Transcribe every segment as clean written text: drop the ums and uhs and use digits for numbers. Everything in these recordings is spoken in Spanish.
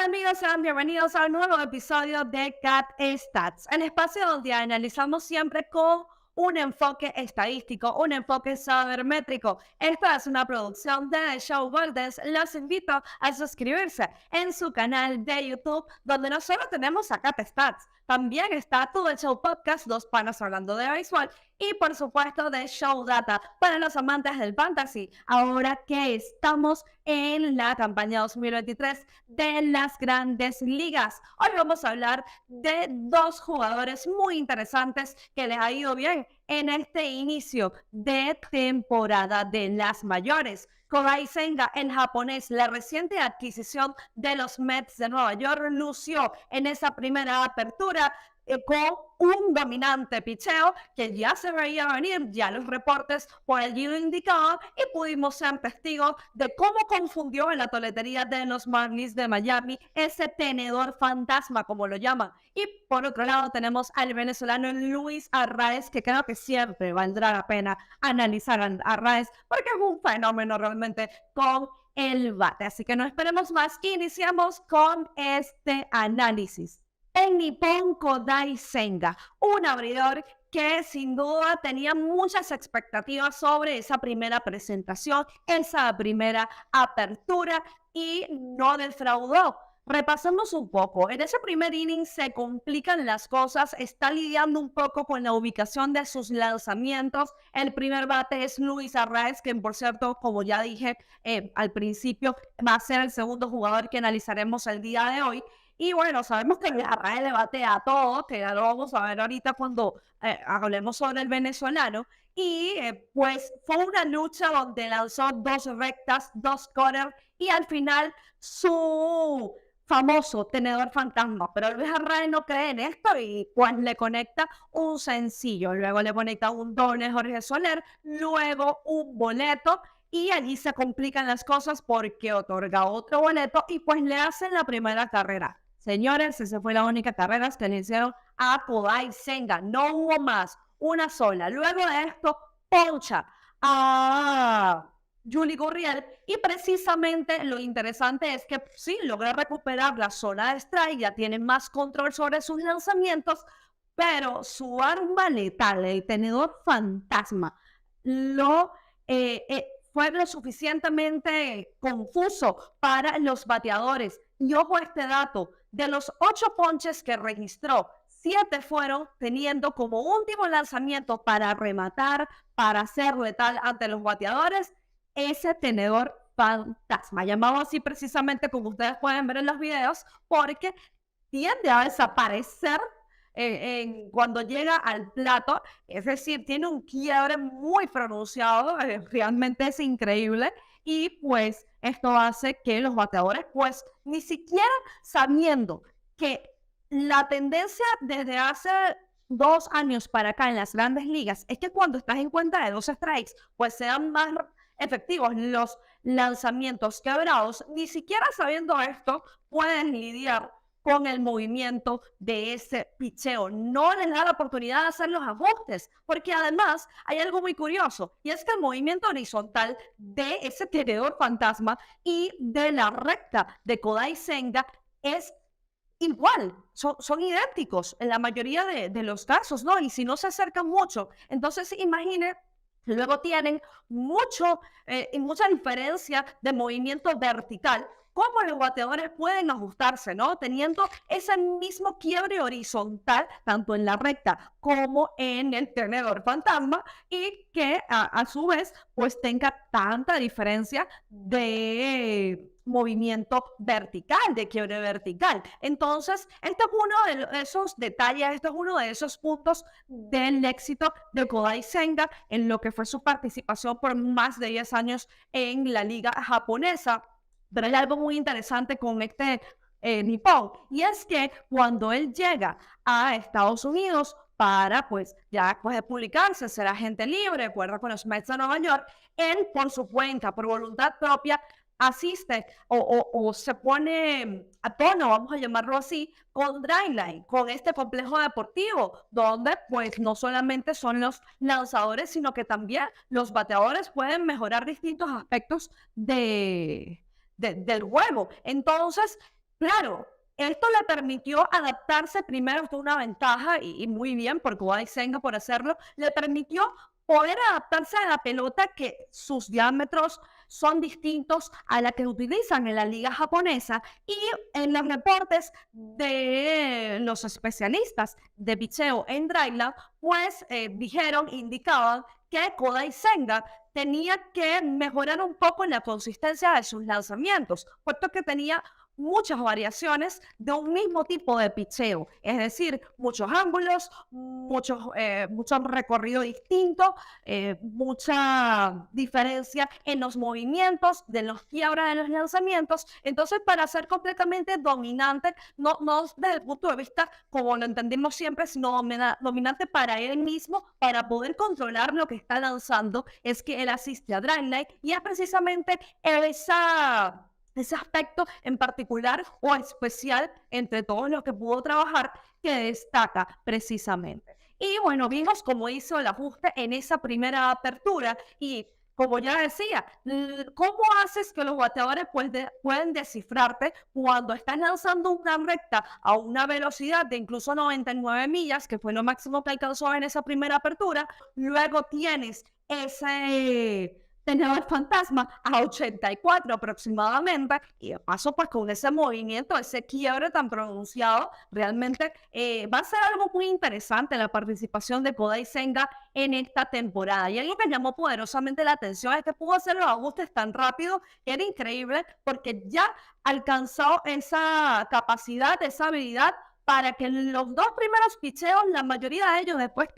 Hola amigos, sean bienvenidos a un nuevo episodio de Cat Stats, el espacio donde analizamos siempre con un enfoque estadístico, un enfoque sabermétrico. Esta es una producción de The Show Goldes. Los invito a suscribirse en su canal de YouTube, donde no solo tenemos a Cat Stats, también está todo el Show Podcast, dos panas hablando de béisbol, y por supuesto de Show Data para los amantes del fantasy. Ahora que estamos en la campaña 2023 de las grandes ligas, hoy vamos a hablar de dos jugadores muy interesantes que les ha ido bien en este inicio de temporada de las mayores. Kodai Senga, el japonés, la reciente adquisición de los Mets de Nueva York, lució en esa primera apertura con un dominante picheo que ya se veía venir, ya los reportes por allí lo indicaban y pudimos ser testigos de cómo confundió en la toletería de los Marlins de Miami ese tenedor fantasma, como lo llaman. Y por otro lado tenemos al venezolano Luis Arraez, que creo que siempre valdrá la pena analizar a Arraez porque es un fenómeno realmente con el bate. Así que no esperemos más, iniciamos con este análisis. En Nippon Kodai Senga, un abridor que sin duda tenía muchas expectativas sobre esa primera presentación, esa primera apertura y no defraudó. Repasemos un poco. En ese primer inning se complican las cosas, está lidiando un poco con la ubicación de sus lanzamientos. El primer bate es Luis Arraez, quien por cierto, como ya dije al principio, va a ser el segundo jugador que analizaremos el día de hoy. Y bueno, sabemos que Arraez le batea a todo, que ya lo vamos a ver ahorita cuando hablemos sobre el venezolano. Y pues fue una lucha donde lanzó dos rectas, dos cutters y al final su famoso tenedor fantasma. Pero Luis Arraez no cree en esto y pues le conecta un sencillo. Luego le conecta un doble Jorge Soler, luego un boleto. Y allí se complican las cosas porque otorga otro boleto y pues le hacen la primera carrera. Señores, esa fue la única carrera que le hicieron a Kodai Senga. No hubo más, una sola. Luego de esto, poncha a Yuli Gurriel. Y precisamente lo interesante es que sí, logra recuperar la zona de strike, ya tiene más control sobre sus lanzamientos, pero su arma letal, el tenedor fantasma, fue lo suficientemente confuso para los bateadores. Y ojo a este dato, de los 8 ponches que registró, 7 fueron teniendo como último lanzamiento para rematar, para ser letal ante los bateadores, ese tenedor fantasma, llamado así precisamente como ustedes pueden ver en los videos, porque tiende a desaparecer cuando llega al plato, es decir, tiene un quiebre muy pronunciado, realmente es increíble y pues esto hace que los bateadores pues ni siquiera sabiendo que la tendencia desde hace 2 años para acá en las grandes ligas es que cuando estás en cuenta de 2 strikes pues sean más efectivos los lanzamientos quebrados, ni siquiera sabiendo esto pueden lidiar con el movimiento de ese picheo. No les da la oportunidad de hacer los ajustes, porque además hay algo muy curioso, y es que el movimiento horizontal de ese tenedor fantasma y de la recta de Kodai Senga es igual, son idénticos en la mayoría de los casos, ¿no? Y si no se acercan mucho, entonces imaginen, luego tienen mucha diferencia de movimiento vertical, cómo los bateadores pueden ajustarse, ¿no? Teniendo ese mismo quiebre horizontal, tanto en la recta como en el tenedor fantasma, y que a su vez, pues tenga tanta diferencia de movimiento vertical, de quiebre vertical. Entonces, este es uno de esos detalles, este es uno de esos puntos del éxito de Kodai Senga en lo que fue su participación por más de 10 años en la liga japonesa. Pero hay algo muy interesante con este Nippon, y es que cuando él llega a Estados Unidos para, pues, ya después de publicarse, ser agente libre, de acuerdo con los Mets de Nueva York, él por su cuenta, por voluntad propia, asiste o se pone a tono, vamos a llamarlo así, con Driveline, con este complejo deportivo, donde pues no solamente son los lanzadores, sino que también los bateadores pueden mejorar distintos aspectos del juego. Entonces, Claro, esto le permitió adaptarse primero, fue una ventaja y muy bien por Kodai Senga por hacerlo, le permitió poder adaptarse a la pelota que sus diámetros son distintos a la que utilizan en la liga japonesa y en los reportes de los especialistas de picheo en Dragland, pues indicaban que Kodai Senga tenía que mejorar un poco en la consistencia de sus lanzamientos, puesto que tenía muchas variaciones de un mismo tipo de picheo, es decir, muchos ángulos, mucho recorrido distinto, mucha diferencia en los movimientos, de los quiebras de los lanzamientos. Entonces, para ser completamente dominante, no desde el punto de vista como lo entendimos siempre, sino dominante para él mismo, para poder controlar lo que está lanzando, es que él asiste a Dragline y es precisamente ese aspecto en particular o especial entre todos los que pudo trabajar que destaca precisamente. Y bueno, vimos cómo hizo el ajuste en esa primera apertura y como ya decía, ¿cómo haces que los bateadores pueden descifrarte cuando estás lanzando una recta a una velocidad de incluso 99 millas, que fue lo máximo que alcanzó en esa primera apertura? Luego tienes ese tenedor fantasma a 84 aproximadamente, y de paso pues con ese movimiento, ese quiebre tan pronunciado, realmente va a ser algo muy interesante la participación de Kodai Senga en esta temporada. Y algo que llamó poderosamente la atención es que pudo hacer los ajustes tan rápido, era increíble, porque ya alcanzó esa capacidad, esa habilidad para que los dos primeros picheos, la mayoría de ellos, después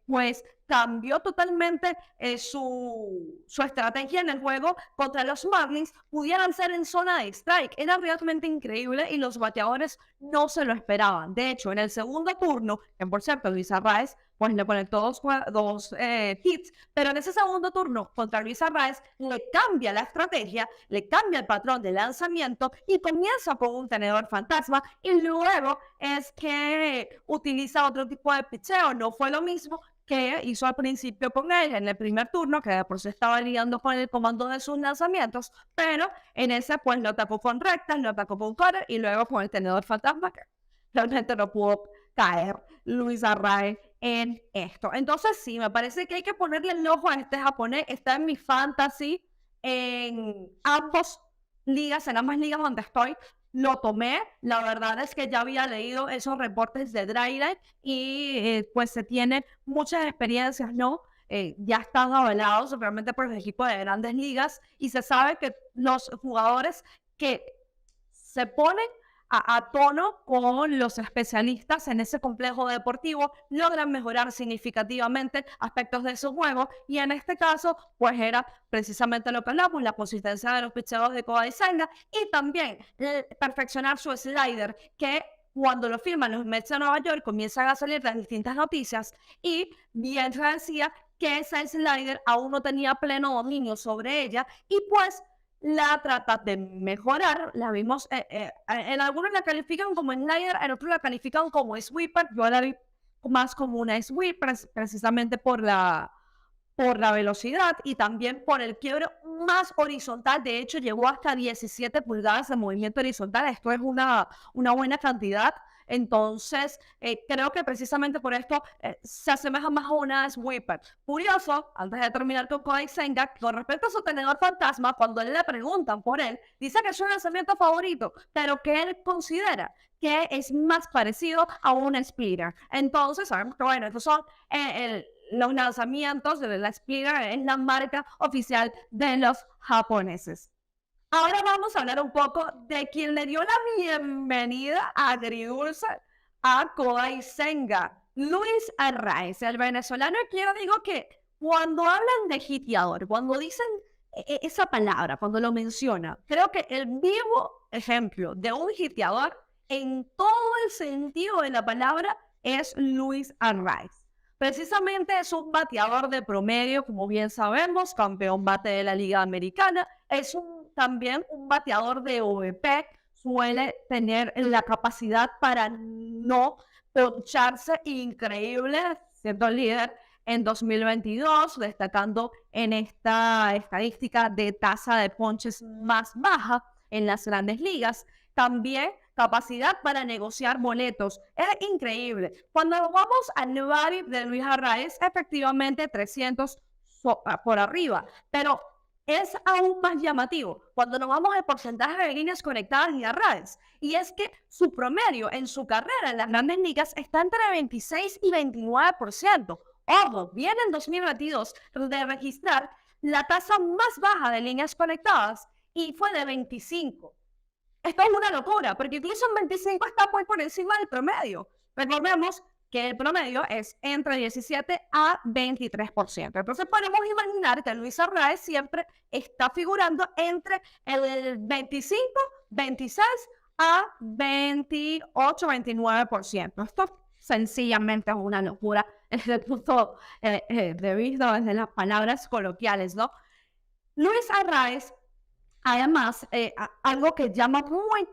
pues cambió totalmente su estrategia en el juego contra los Marlins, pudieran ser en zona de strike. Era realmente increíble y los bateadores no se lo esperaban. De hecho, en el segundo turno, que por cierto, Luis Arraez pues le conectó dos hits, pero en ese segundo turno contra Luis Arraez le cambia la estrategia, le cambia el patrón de lanzamiento y comienza con un tenedor fantasma y luego es que utiliza otro tipo de picheo. No fue lo mismo que hizo al principio con él en el primer turno, que por sí estaba lidiando con el comando de sus lanzamientos, pero en ese pues lo atacó con rectas, lo atacó con cuadra y luego con el tenedor fantasma, que realmente no pudo caer Luis Arraez en esto. Entonces sí, me parece que hay que ponerle el ojo a este japonés. Está en mi fantasy en ambas ligas donde estoy. Lo tomé, la verdad es que ya había leído esos reportes de Dragline y pues se tienen muchas experiencias, ¿no? Ya están avalados realmente por el equipo de grandes ligas y se sabe que los jugadores que se ponen a tono con los especialistas en ese complejo deportivo logran mejorar significativamente aspectos de su juego y en este caso pues era precisamente lo que hablamos, la consistencia de los picheos de Kodai Senga y también perfeccionar su slider, que cuando lo firman los Mets de Nueva York comienzan a salir las distintas noticias y bien se decía que esa slider aún no tenía pleno dominio sobre ella y pues la trata de mejorar. La vimos, en algunos la califican como slider, en otros la califican como sweeper. Yo la vi más como una sweeper precisamente por la velocidad y también por el quiebre más horizontal. De hecho, llegó hasta 17 pulgadas de movimiento horizontal. Esto es una buena cantidad. Entonces, creo que precisamente por esto se asemeja más a una sweeper. Curioso, antes de terminar con Kodai Senga, con respecto a su tenedor fantasma, cuando él le preguntan por él, dice que es su lanzamiento favorito, pero que él considera que es más parecido a un splitter. Entonces, sabemos que, bueno, estos son los lanzamientos de la splitter, es la marca oficial de los japoneses. Ahora vamos a hablar un poco de quien le dio la bienvenida agridulce a Kodai Senga, Luis Arraez, el venezolano. Y yo digo que cuando hablan de hiteador, cuando dicen esa palabra, cuando lo mencionan, creo que el vivo ejemplo de un hiteador en todo el sentido de la palabra es Luis Arraez. Precisamente es un bateador de promedio, como bien sabemos, campeón bate de la Liga Americana, es también un bateador de OVP, suele tener la capacidad para no poncharse, increíble, siendo líder en 2022, destacando en esta estadística de tasa de ponches más baja en las grandes ligas. también capacidad para negociar boletos. Es increíble. Cuando vamos al Nobody de Luis Arraez, efectivamente 300 por arriba, pero es aún más llamativo cuando nos vamos al porcentaje de líneas conectadas y Arraez. Y es que su promedio en su carrera en las grandes ligas está entre 26 y 29%. Ojo, viene en 2022 de registrar la tasa más baja de líneas conectadas y fue de 25. Esto es una locura, porque incluso en 25 está muy por encima del promedio. Recordemos que el promedio es entre 17 a 23%. Entonces podemos imaginar que Luis Arraez siempre está figurando entre el 25, 26 a 28, 29%. Esto sencillamente es una locura desde el punto de vista, desde las palabras coloquiales, ¿no? Luis Arraez, además, algo que llama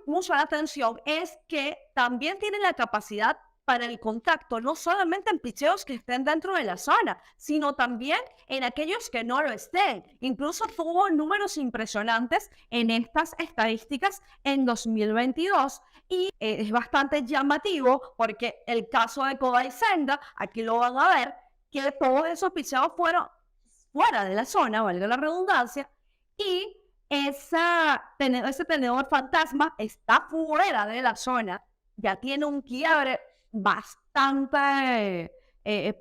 mucho la atención es que también tiene la capacidad para el contacto, no solamente en picheos que estén dentro de la zona, sino también en aquellos que no lo estén. Incluso tuvo números impresionantes en estas estadísticas en 2022 y es bastante llamativo porque el caso de Kodai Senga, aquí lo van a ver, que todos esos picheos fueron fuera de la zona, valga la redundancia, y ese tenedor fantasma está fuera de la zona, ya tiene un quiebre bastante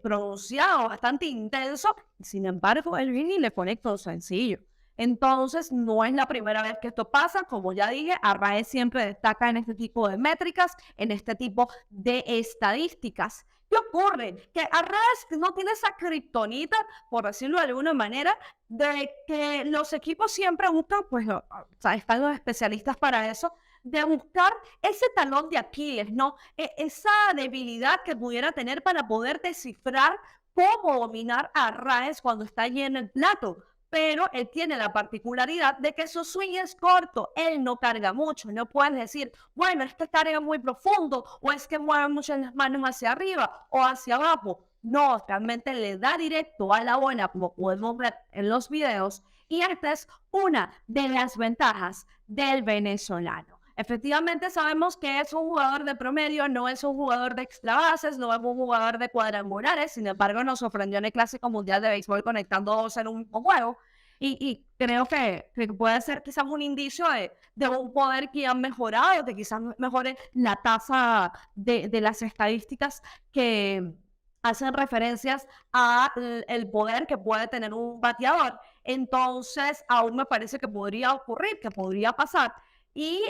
pronunciado, bastante intenso, sin embargo el Vini le conecta un sencillo. Entonces no es la primera vez que esto pasa, como ya dije, Arraez siempre destaca en este tipo de métricas, en este tipo de estadísticas. ¿Qué ocurre? Que Arraez no tiene esa kriptonita, por decirlo de alguna manera, de que los equipos siempre buscan, pues, o sea, están los especialistas para eso, de buscar ese talón de Aquiles, ¿no? Esa debilidad que pudiera tener para poder descifrar cómo dominar a Arraez cuando está allí en el plato. Pero él tiene la particularidad de que su swing es corto, él no carga mucho, no puedes decir, bueno, es que carga muy profundo, o es que mueve mucho las manos hacia arriba o hacia abajo. No, realmente le da directo a la bola, como podemos ver en los videos, y esta es una de las ventajas del venezolano. Efectivamente sabemos que es un jugador de promedio, no es un jugador de extra bases, no es un jugador de cuadrangulares, sin embargo nos sorprendió en el Clásico Mundial de Béisbol conectando dos en un mismo juego y creo que puede ser quizás un indicio de un poder que ha mejorado, que quizás mejore la tasa de las estadísticas que hacen referencias al poder que puede tener un bateador. Entonces aún me parece que podría ocurrir, que podría pasar. Y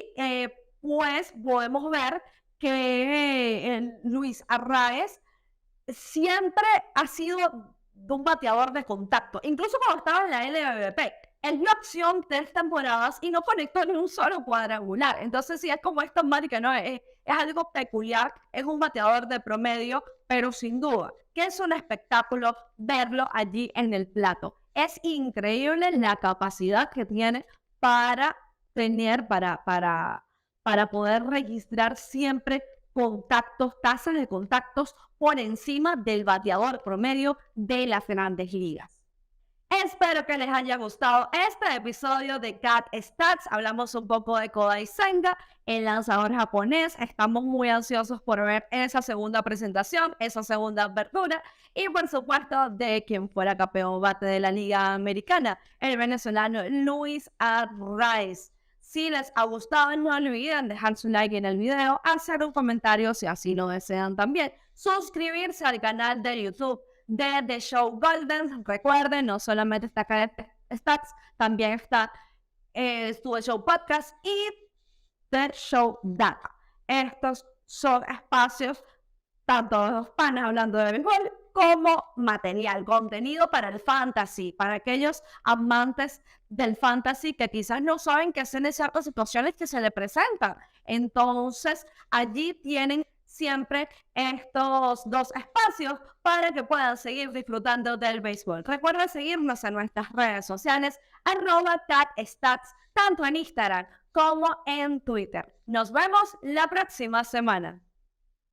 pues podemos ver que Luis Arraez siempre ha sido un bateador de contacto. Incluso cuando estaba en la LVP, él dio opción 3 temporadas y no conectó ni un solo cuadrangular. Entonces sí, es como esta marca, ¿no? Es algo peculiar, es un bateador de promedio, pero sin duda que es un espectáculo verlo allí en el plato. Es increíble la capacidad que tiene para tener para poder registrar siempre contactos, tasas de contactos por encima del bateador promedio de las grandes ligas. Espero que les haya gustado este episodio de Cat Stats. Hablamos un poco de Kodai Senga, el lanzador japonés. Estamos muy ansiosos por ver esa segunda presentación, esa segunda apertura y por supuesto de quien fuera campeón bate de la Liga Americana, el venezolano Luis Arraez. Si les ha gustado, no olviden dejar su like en el video, hacer un comentario si así lo desean también, suscribirse al canal de YouTube de The Show Golden. Recuerden, no solamente está acá Stats, también está The Show Podcast y The Show Data. Estos son espacios, tanto de los panas hablando de béisbol, como material, contenido para el fantasy, para aquellos amantes del fantasy que quizás no saben qué hacer en ciertas situaciones que se le presentan. Entonces, allí tienen siempre estos dos espacios para que puedan seguir disfrutando del béisbol. Recuerda seguirnos en nuestras redes sociales, @CatStats, tanto en Instagram como en Twitter. Nos vemos la próxima semana.